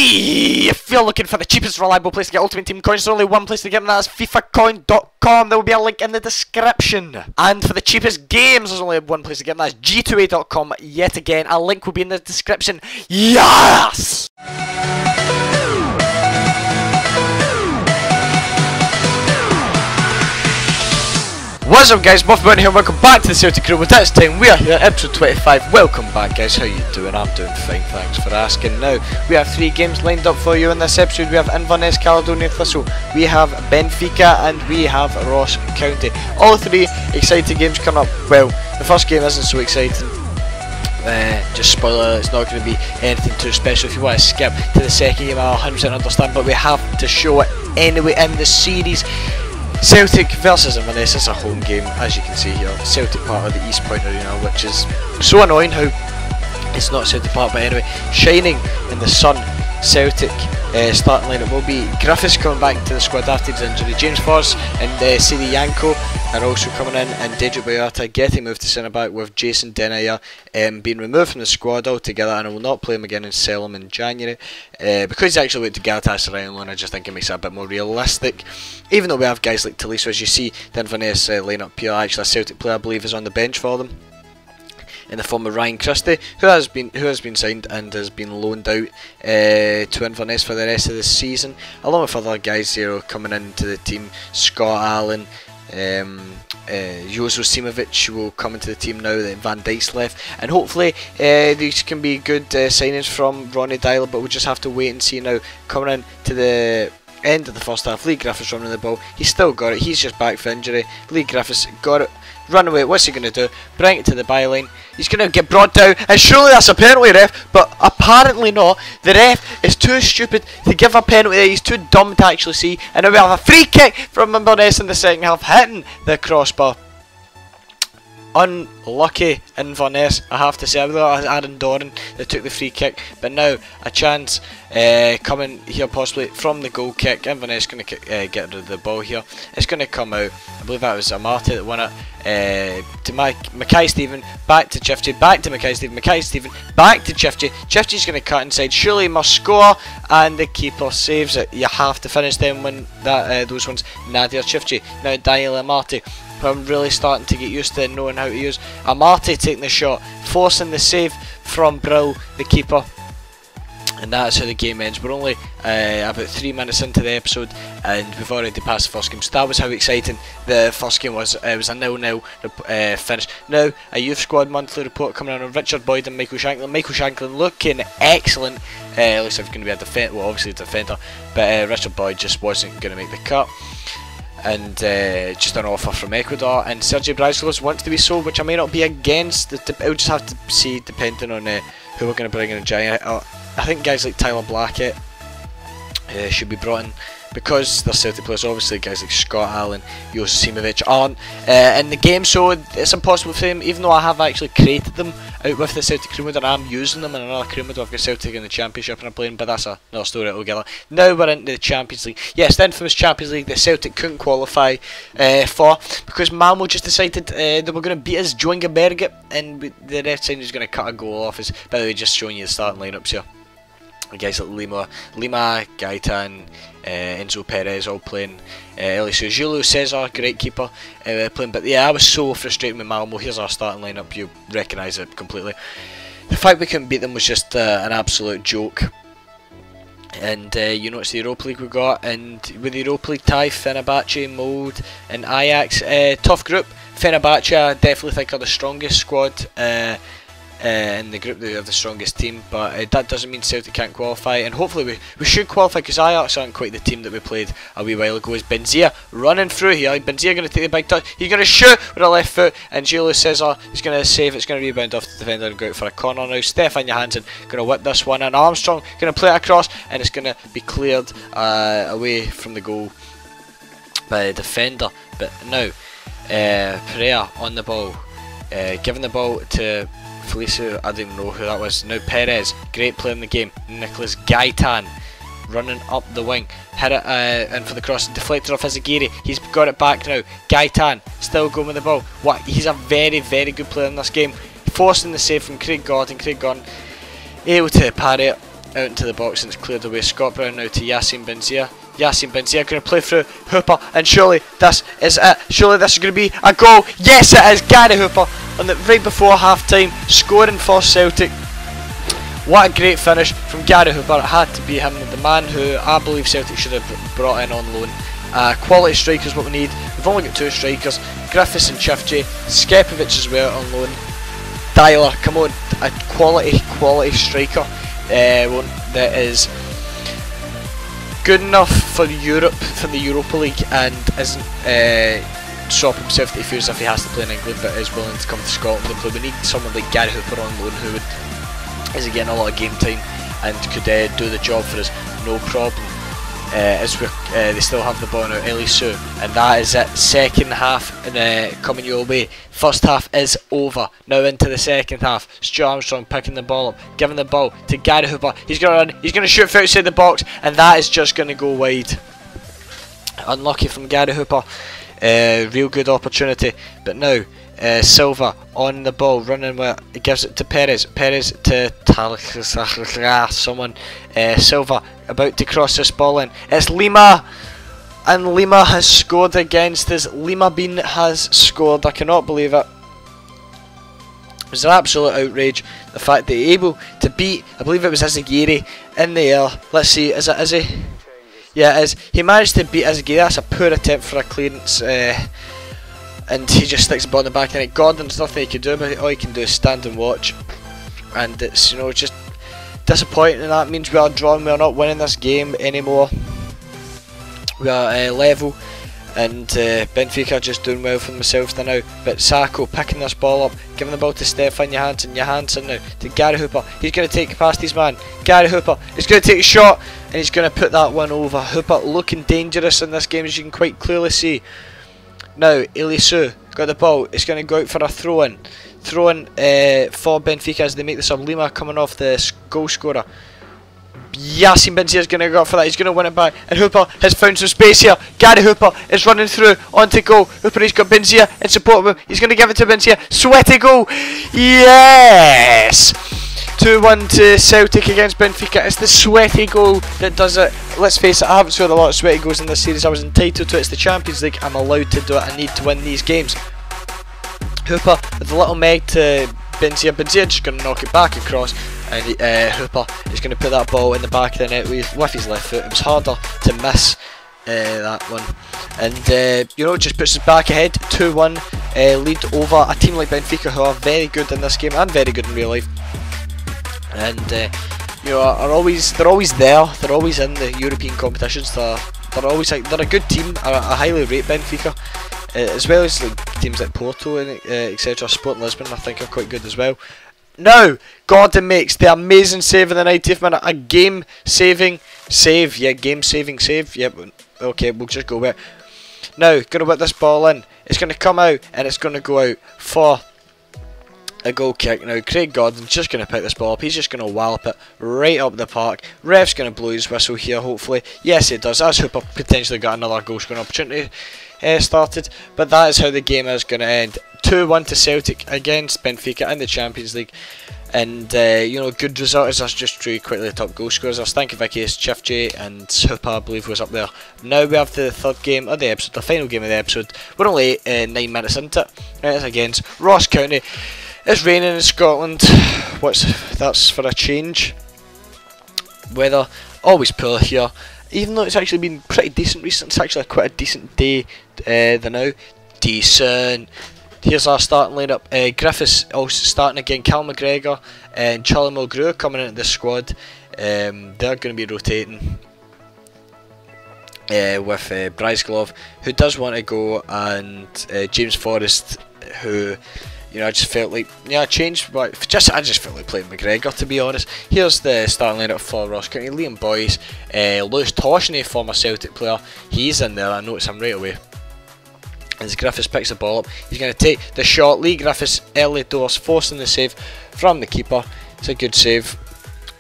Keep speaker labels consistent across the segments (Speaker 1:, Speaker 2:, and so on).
Speaker 1: If you're looking for the cheapest reliable place to get Ultimate Team coins, there's only one place to get them, that's FIFAcoin.com. There will be a link in the description. And for the cheapest games, there's only one place to get them, that's G2A.com. Yet again, a link will be in the description. Yes! What's up guys, Buffy here, welcome back to the Celtic crew. With this time we are here at episode 25. Welcome back guys, how you doing? I'm doing fine, thanks for asking. Now, we have 3 games lined up for you in this episode. We have Inverness, Caledonian Thistle, we have Benfica and we have Ross County. All 3 exciting games coming up. Well, the first game isn't so exciting. Just spoiler, it's not going to be anything too special. If you want to skip to the second game, I 100% understand, but we have to show it anyway in the series. Celtic versus Inverness is a home game, as you can see here. Celtic part of the East Point Arena, which is so annoying how it's not Celtic Park, but anyway, shining in the sun. Celtic starting lineup will be Griffiths coming back to the squad after his injury. James Force and Sidi Yanko are also coming in, and Dejo Boyata getting moved to centre back, with Jason Denaya being removed from the squad altogether, and I will not play him again and sell him in January because he actually went to Galatasaray on loan. I just think it makes it a bit more realistic. Even though we have guys like Taliso, as you see, the Inverness lineup here, actually a Celtic player I believe is on the bench for them, in the form of Ryan Christie, who has been signed and has been loaned out to Inverness for the rest of the season, along with other guys here coming into the team. Scott Allen, Jozo Simovic will come into the team now that Van Dijk's left, and hopefully these can be good signings from Ronnie Dyler, but we'll just have to wait and see now. Coming in to the end of the first half, Lee Griffiths running the ball, he's still got it, he's just back for injury. Lee Griffiths got it, run away, what's he going to do? Bring it to the byline, he's going to get brought down, and surely that's a penalty, ref, but apparently not. The ref is too stupid to give a penalty there, he's too dumb to actually see, and now we have a free kick from Inverness in the second half, hitting the crossbar. Unlucky Inverness, I have to say. I thought it was Aaron Doran that took the free kick, but now a chance coming here possibly from the goal kick. Inverness going to get rid of the ball here. It's going to come out, I believe that was Amati that won it, to Mackay Stephen, back to Chifty, back to Mackay Stephen, Mackay Stephen, back to Chifty. Chifty's going to cut inside, surely must score, and the keeper saves it. You have to finish them when that those ones. Nadir Chifty, now Daniel Amati, who I'm really starting to get used to knowing how to use. Amati taking the shot, forcing the save from Brill, the keeper, and that's how the game ends. We're only about 3 minutes into the episode, and we've already passed the first game, so that was how exciting the first game was. It was a 0-0 finish. Now, a youth squad monthly report coming on Richard Boyd and Michael Shanklin. Michael Shanklin looking excellent. Looks like he's going to be a defender, well, obviously a defender, but Richard Boyd just wasn't going to make the cut. And just an offer from Ecuador, and Sergio Brazilos wants to be sold, which I may not be against. I'll just have to see depending on who we're going to bring in January. I think guys like Tyler Blackett should be brought in, because they're Celtic players. Obviously guys like Scott Allen, Jozo Simovic aren't in the game, so it's impossible for them, even though I have actually created them out with the Celtic crew mode, and I'm using them in another crew mode. I've got Celtic in the Championship and I'm playing, but that's another story altogether. Now we're into the Champions League. Yes, the infamous Champions League that Celtic couldn't qualify for, because Malmo just decided they were going to beat us, Joinga Berget, and the ref saying he's going to cut a goal off us. By the way, just showing you the starting lineups here. Guys like Lima, Gaitan, Enzo Perez all playing. Eliseo Julio Cesar, great keeper, playing. But yeah, I was so frustrated with Malmo. Here's our starting lineup, you recognise it completely. The fact we couldn't beat them was just an absolute joke. And you know, it's the Europa League we got, and with the Europa League tie, Fenerbahce, Molde and Ajax. Tough group. Fenerbahce I definitely think are the strongest squad in the group. They have the strongest team, but that doesn't mean Celtic can't qualify, and hopefully we should qualify, because Ajax aren't quite the team that we played a wee while ago. Is Benzia running through here? Benzia going to take the big touch, he's going to shoot with a left foot, and Julio Cesar is going to save. It's going to rebound off the defender and go out for a corner now. Stefan Johansson going to whip this one, and Armstrong going to play it across, and it's going to be cleared away from the goal by the defender. But now Pereira on the ball, giving the ball to Felicio, I didn't know who that was. Now Perez, great play in the game. Nicholas Gaitan running up the wing, hit it in for the cross, deflected off Izagiri. He's got it back now. Gaitan still going with the ball. He's a very, very good player in this game. Forcing the save from Craig Gordon. Craig Gordon able to parry it out into the box and it's cleared away. Scott Brown now to Yassine Benzia. Yassine Benzia going to play through Hooper, and surely this is it. Surely this is going to be a goal. Yes, it is. Gary Hooper on the right before half time, scoring for Celtic. What a great finish from Gary Hooper. It had to be him, the man who I believe Celtic should have brought in on loan. Quality strikers what we need. We've only got 2 strikers, Griffiths and Chifjay. Skepovic as well on loan. Dyler, come on, a quality striker that is good enough for Europe, for the Europa League, and isn't swap himself to feel as if he has to play in England, but is willing to come to Scotland and play. We need someone like Gary Hooper on loan who is getting a lot of game time and could do the job for us, no problem. As they still have the ball now, Elisu, and that is it. Second half coming your way. First half is over. Now into the second half. Stuart Armstrong picking the ball up, giving the ball to Gary Hooper. He's going to run. He's going to shoot from outside the box, and that is just going to go wide. Unlucky from Gary Hooper. Real good opportunity, but now Silva on the ball, running with it, gives it to Perez. Perez to someone. Silva about to cross this ball in. It's Lima, and Lima has scored against us. Lima Bean has scored. I cannot believe it. It was an absolute outrage. The fact that he able to beat, I believe it was Azagiri in the air. Let's see, is it Izzy? Yeah, it is. He managed to beat Azagiri. That's a poor attempt for a clearance. And he just sticks the ball in the back of the net. Gordon's nothing he can do about it. All he can do is stand and watch. And it's, you know, just disappointing, and that means we are drawn. We are not winning this game anymore. We are level, and Benfica are just doing well for themselves now. But Sacco picking this ball up, giving the ball to Stefan Johansson. Johansson now to Gary Hooper. He's going to take it past his man. Gary Hooper is going to take a shot, and he's going to put that one over. Hooper looking dangerous in this game, as you can quite clearly see. Now Elisu got the ball. It's going to go out for a throw-in. Throw-in for Benfica as they make this up. Lima coming off the goal scorer. Yassine Benzia is going to go up for that. He's going to win it back, and Hooper has found some space here. Gary Hooper is running through onto goal. Hooper, he's got Benzia in support of him. He's going to give it to Benzia. Sweaty goal. Yes. 2-1 to Celtic against Benfica. It's the sweaty goal that does it. Let's face it, I haven't scored a lot of sweaty goals in this series. I was entitled to it. It's the Champions League. I'm allowed to do it. I need to win these games. Hooper with a little meg to Benzia. Benzia just going to knock it back across, and Hooper is going to put that ball in the back of the net with his left foot. It was harder to miss that one, and you know, it just puts us back ahead. 2-1 lead over a team like Benfica, who are very good in this game and very good in real life. And you know, they're always there. They're always in the European competitions. They're always like, they're a good team. I highly rate Benfica, as well as like teams like Porto and etc. Sporting Lisbon, I think, are quite good as well. Now Gordon makes the amazing save in the 90th minute. A game-saving save. Yeah, game-saving save. Yeah. Okay, we'll just go with it. Now gonna whip this ball in. It's gonna come out, and it's gonna go out for a goal kick. Now Craig Gordon's just going to pick this ball up. He's just going to wallop it right up the park. Ref's going to blow his whistle here, hopefully. Yes, he does. As Hooper potentially got another goal scoring opportunity started. But that is how the game is going to end. 2-1 to Celtic against Benfica in the Champions League. And you know, good result as us just drew quickly the top goal scorers. Stankovic, Chifjay and Hooper, I believe, was up there. Now we have the third game of the episode, the final game of the episode. We're only 9 minutes into it. It's against Ross County. It's raining in Scotland. That's for a change. Weather always poor here, even though it's actually been pretty decent recently. It's actually quite a decent day now. Decent. Here's our starting lineup. Griffiths also starting again. Cal McGregor and Charlie Mulgrew coming into the squad. They're going to be rotating with Bryce Glove, who does want to go, and James Forrest, who, you know, I just felt like, yeah, I changed, but I just felt like playing McGregor, to be honest. Here's the starting lineup for Ross County. Liam Boyce, Lewis Toshney, former Celtic player, he's in there. I noticed him right away. As Griffiths picks the ball up, he's going to take the shot. Lee Griffiths, early doors, forcing the save from the keeper. It's a good save.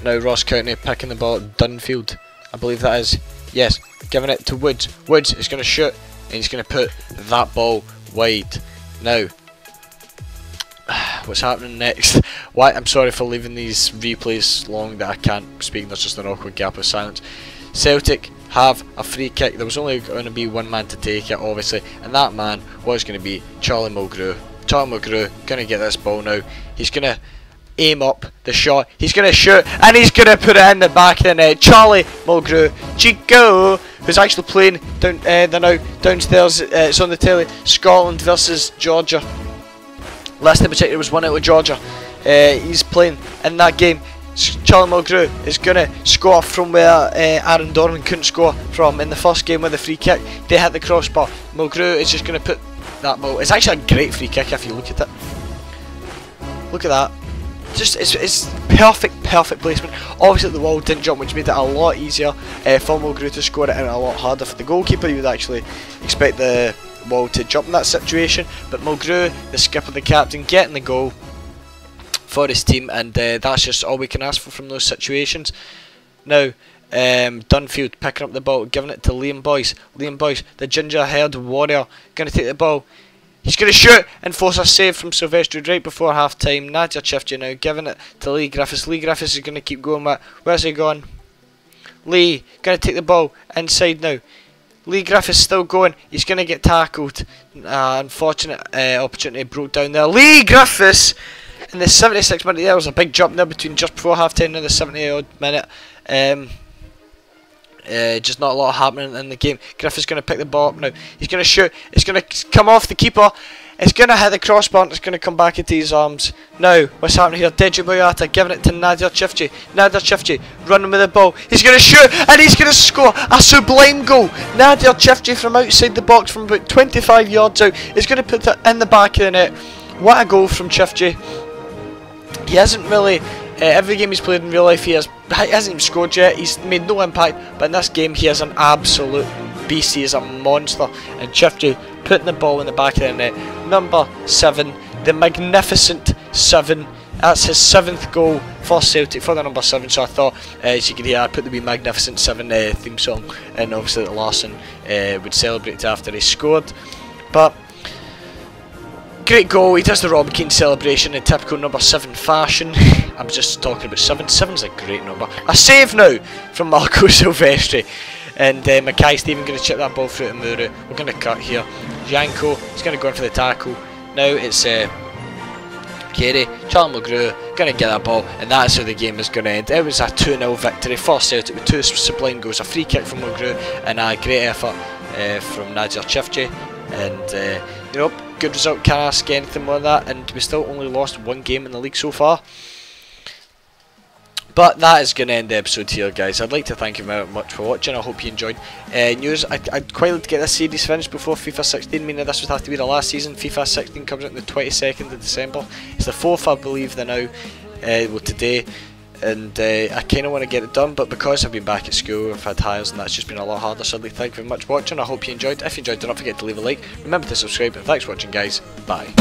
Speaker 1: Now Ross County picking the ball at Dunfield, I believe that is. Yes, giving it to Woods. Woods is going to shoot, and he's going to put that ball wide. Now, what's happening next? Why? I'm sorry for leaving these replays long that I can't speak. There's just an awkward gap of silence. Celtic have a free kick. There was only going to be one man to take it, obviously, and that man was going to be Charlie Mulgrew. Charlie Mulgrew going to get this ball now. He's going to aim up the shot. He's going to shoot, and he's going to put it in the back of the net. Charlie Mulgrew, Chico, who's actually playing down, they're now downstairs. It's on the telly. Scotland versus Georgia. Last time I checked, it was 1-0 with Georgia. He's playing in that game. Charlie Mulgrew is going to score from where Aaron Dorman couldn't score from in the first game with the free kick. They hit the crossbar. Mulgrew is just going to put that ball. It's actually a great free kick if you look at it. Look at that. Just it's perfect placement. Obviously the wall didn't jump, which made it a lot easier for Mulgrew to score it, and a lot harder for the goalkeeper. You would actually expect the wall to jump in that situation, but Mulgrew, the skipper, the captain, getting the goal for his team, and that's just all we can ask for from those situations. Now Dunfield picking up the ball, giving it to Liam Boyce. Liam Boyce, the ginger-haired warrior, going to take the ball. He's going to shoot and force a save from Silvestri right before half time. Nadir Chifchi now giving it to Lee Griffiths. Lee Griffiths is going to keep going with it. Where's he gone? Lee going to take the ball inside now. Lee Griffiths still going. He's going to get tackled. Unfortunate opportunity broke down there. Lee Griffiths in the 76th minute. There was a big jump there between just before half time and the 70-odd minute. Just not a lot happening in the game. Griffiths going to pick the ball up now. He's going to shoot. It's going to come off the keeper. It's going to hit the crossbar and it's going to come back into his arms. Now, what's happening here? Deji Boyata giving it to Nadir Chifchi. Nadir Chifchi running with the ball. He's going to shoot and he's going to score a sublime goal. Nadir Chifchi from outside the box from about 25 yards out is going to put it in the back of the net. What a goal from Chifchi. He hasn't really... every game he's played in real life, he hasn't even scored yet. He's made no impact, but in this game he is an absolute beast. He is a monster. And Chifchi putting the ball in the back of the net. Number 7, the magnificent 7. That's his 7th goal for Celtic for the number 7. So I thought, as you can hear, I put the wee Magnificent 7 theme song, and obviously that Larson would celebrate after he scored. But great goal. He does the Rob Keane celebration in typical number 7 fashion. I'm just talking about 7. 7's a great number. A save now from Marco Silvestri. And Mackay Stephen going to chip that ball through to Muru. We're going to cut here. Janko is going to go in for the tackle. Now it's Carey. Charlie Mulgrew going to get that ball. And that's how the game is going to end. It was a 2-0 victory for Celtic with 2 sublime goals. A free kick from Mulgrew and a great effort from Nadir Chifchi. And you know, good result, can't ask anything more than that, and we still only lost 1 game in the league so far. But that is going to end the episode here, guys. I'd like to thank you very much for watching. I hope you enjoyed. News, I'd quite like to get this series finished before FIFA 16, meaning this would have to be the last season. FIFA 16 comes out on the 22nd of December. It's the 4th, I believe, now, well, today. And I kind of want to get it done, but because I've been back at school, I've had hires, and that's just been a lot harder. So I'd like to thank you very much for watching. I hope you enjoyed. If you enjoyed, do not forget to leave a like. Remember to subscribe, and thanks for watching, guys. Bye.